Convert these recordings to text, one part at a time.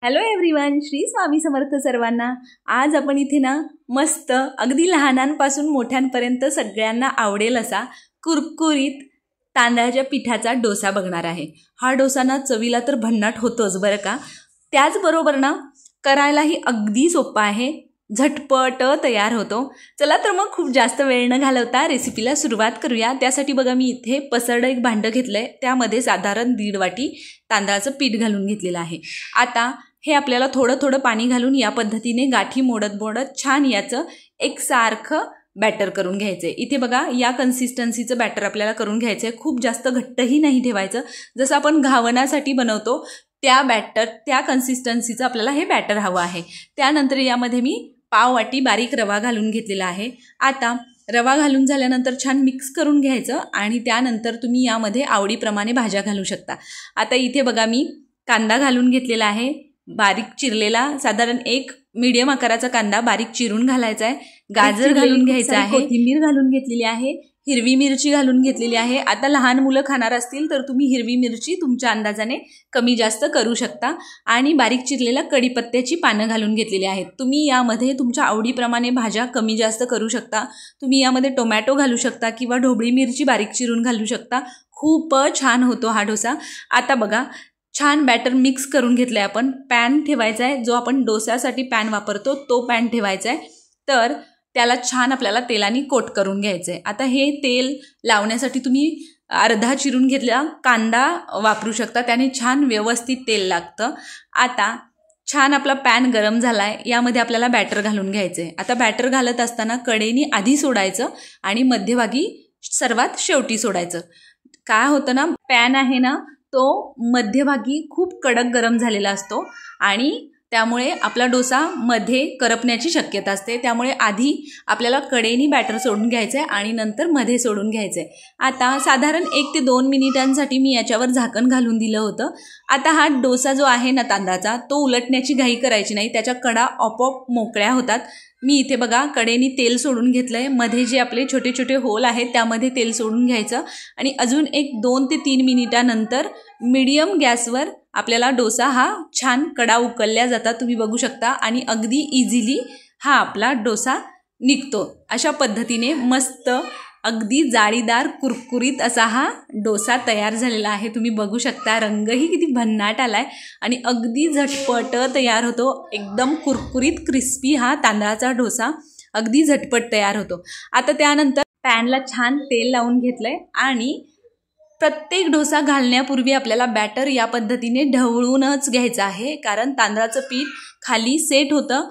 Hello everyone, Shri Swami Samarth सर्वांना। आज आपण इथे ना मस्त अगदी लहानांपासून मोठ्यांपर्यंत सगळ्यांना आवडेल असा कुरकुरीत तांदळाच्या पिठाचा डोसा बघणार आहे। हा डोसा ना चवीला तर भन्नाट होतोच बरं का, त्याचबरोबर ना करायलाही अगदी सोपा आहे, झटपट तयार होतो। चला तर मग खूप जास्त वेळ न घालवता रेसिपीला सुरुवात करूया। त्यासाठी बघा मी इथे पसरडं एक भांडं घेतलंय, त्यामध्ये साधारण 1.5 वाटी तांदळाचं पीठ घालून घेतलेलं आहे। आता हे आपल्याला थोडं थोडं पाणी घालून या पद्धतीने गाठी मोडत मोडत छान याचं एकसारखं बॅटर करून घ्यायचंय। इथे बघा या कन्सिस्टन्सीचं बॅटर आपल्याला करून घ्यायचंय, खूप जास्त घट्टही नाही ठेवायचं। जसं आपण घावण्यासाठी बनवतो त्या कन्सिस्टन्सीचं आपल्याला हे बॅटर हवं आहे। त्यानंतर यामध्ये मी पाव वाटी बारीक रवा घालून घेतलेला आहे। आता रवा घालून झाल्यानंतर छान मिक्स करून घ्यायचं आणि त्यानंतर तुम्ही यामध्ये आवडीप्रमाणे भाज्या घालू शकता। आता इथे बघा मी कांदा घालून घेतलेला आहे, बारीक चिरलेला, साधारण एक मीडियम आकाराचा कांदा बारीक चिरून घालायचा आहे। गाजर घालून घ्यायचं आहे, कोथिंबीर घालून घेतलेली आहे, हिरवी मिरची घालून घेतलेली आहे। आता लहान मुलं खाणार असतील तर तुम्ही हिरवी मिरची तुमच्या अंदाजाने कमी जास्त करू शकता आणि बारीक चिरलेला कढीपत्त्याची पानं घालून घेतलेली आहेत। तुम्ही यामध्ये तुमच्या आवडीप्रमाणे भाज्या कमी जास्त करू शकता। तुम्ही यामध्ये टोमॅटो घालू शकता किंवा ढोबळी मिरची बारीक चिरून घालू शकता। खूप छान होतो हा डोसा। आता बघा छान बॅटर मिक्स करून घेतलंय आपण। पॅन ठेवायचा आहे, जो आपण डोस्यासाठी पॅन वापरतो तो पॅन ठेवायचा आहे, तर त्याला छान आपल्याला तेलाने कोट करून घ्यायचं आहे। आता हे तेल लावण्यासाठी तुम्ही अर्धा चिरून घेतलेला कांदा वापरू शकता, त्याने छान व्यवस्थित तेल लागतं। आता छान आपला पॅन गरम झाला आहे, यामध्ये आपल्याला बॅटर घालून घ्यायचं आहे। आता बॅटर घालत असताना कडेने आधी सोडायचं आणि मध्यभागी सर्वात शेवटी सोडायचं। काय होतं ना, पॅन आहे ना तो मध्यभागी खूप कडक गरम झालेला असतो आणि त्यामुळे आपला डोसा मध्ये करपण्याची शक्यता असते। त्यामुळे आधी आपल्याला कडेनी बॅटर सोडून घ्यायचं आहे आणि नंतर मध्ये सोडून घ्यायचं आहे। आता साधारण 1 ते 2 मिनिटांसाठी मी याच्यावर झाकण घालून दिलं होतं। आता हा डोसा जो आहे ना तांदळाचा, तो उलटण्याची घाई करायची नाही, त्याच्या कडा आपोआप मोकळ्या होतात। मी इथे बघा कडेनी तेल सोडून घेतलंय, मध्ये जे आपले छोटे छोटे होल आहेत त्यामध्ये तेल सोडून घ्यायचं आणि अजून एक 2 ते 3 मिनिटानंतर मीडियम गॅसवर आपल्याला डोसा हा छान कडा उकळल्या जातात, तुम्ही बघू शकता, आणि अगदी इझिली हा आपला डोसा निघतो। अशा पद्धतीने मस्त अगदी जाळीदार कुरकुरीत असा हा डोसा तयार झालेला आहे। तुम्ही बघू शकता रंगही किती भन्नाट आलाय आणि अगदी झटपट तयार होतो। एकदम कुरकुरीत क्रिस्पी हा तांदळाचा डोसा अगदी झटपट तयार होतो। आता त्यानंतर पॅनला छान तेल लावून घेतलंय आणि प्रत्येक डोसा घालण्यापूर्वी आपल्याला बॅटर या पद्धतीने ढवळूनच घ्यायचं आहे, कारण तांदळाचं पीठ खाली सेट होतं,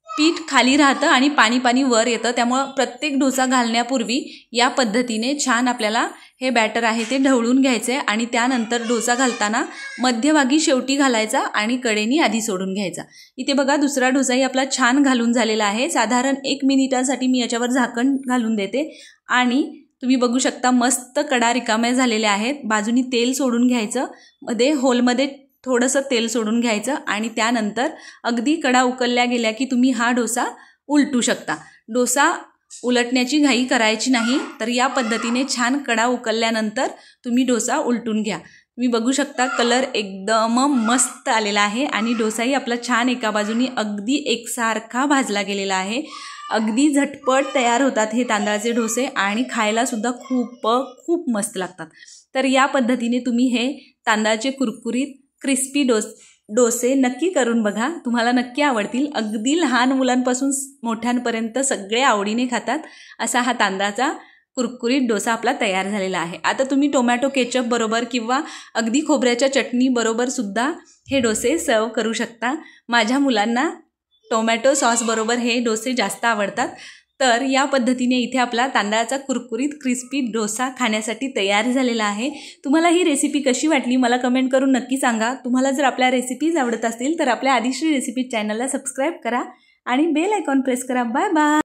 पीठ खाली राहतं आणि पाणी पाणी वर येतं। त्यामुळं प्रत्येक डोसा घालण्यापूर्वी या पद्धतीने छान आपल्याला हे बॅटर आहे ते ढवळून घ्यायचं आहे आणि त्यानंतर डोसा घालताना मध्यभागी शेवटी घालायचा आणि कडेनी आधी सोडून घ्यायचा। इथे बघा दुसरा डोसाही आपला छान घालून झालेला आहे। साधारण 1 मिनिटासाठी मी याच्यावर झाकण घालून देते आणि तुम्ही बघू शकता मस्त कडा रिकाम्या झालेल्या आहेत। बाजूनी तेल सोडून घ्यायचं, मध्ये होलमध्ये थोडंसं तेल सोडून घ्यायचं आणि त्यानंतर अगदी कडा उकळल्या गेल्या की तुम्ही हा डोसा उलटू शकता। डोसा उलटण्याची घाई करायची नाही, तर या पद्धतीने छान कडा उकळल्यानंतर तुम्ही डोसा उलटून घ्या। तुम्ही बघू शकता कलर एकदम मस्त आलेला आहे आणि डोसाही आपला छान एका बाजूनी अगदी एकसारखा भाजला गेलेला आहे। अगदी झटपट तयार होतात हे तांदळाचे डोसे आणि खायला सुद्धा खूप मस्त लागतात। तर या पद्धतीने तुम्ही हे तांदळाचे कुरकुरीत क्रिस्पी डोसे नक्की करून बघा, तुम्हाला नक्की आवडतील। अगदी लहान मुलांपासून मोठ्यांपर्यंत सगळे आवडीने खातात असा हा तांदळाचा कुरकुरीत डोसा आपला तयार झालेला आहे। आता तुम्ही टोमॅटो केचप बरोबर किंवा अगदी खोबऱ्याच्या चटणी बरोबर सुद्धा हे डोसे सर्व करू शकता। माझ्या मुलांना टोमॅटो सॉस बरोबर हे डोसे जास्त आवडतात। तर या पद्धतीने इथे आपला तांदळाचा कुरकुरीत क्रिस्पी डोसा खाण्यासाठी तयार झालेला आहे। तुम्हाला ही रेसिपी कशी वाटली मला कमेंट करून नक्की सांगा। तुम्हाला जर आपल्या रेसिपीज आवडत असतील तर आपल्या आदिश्री रेसिपीज चॅनलला सबस्क्राईब करा आणि बेल आयकॉन प्रेस करा। Bye bye.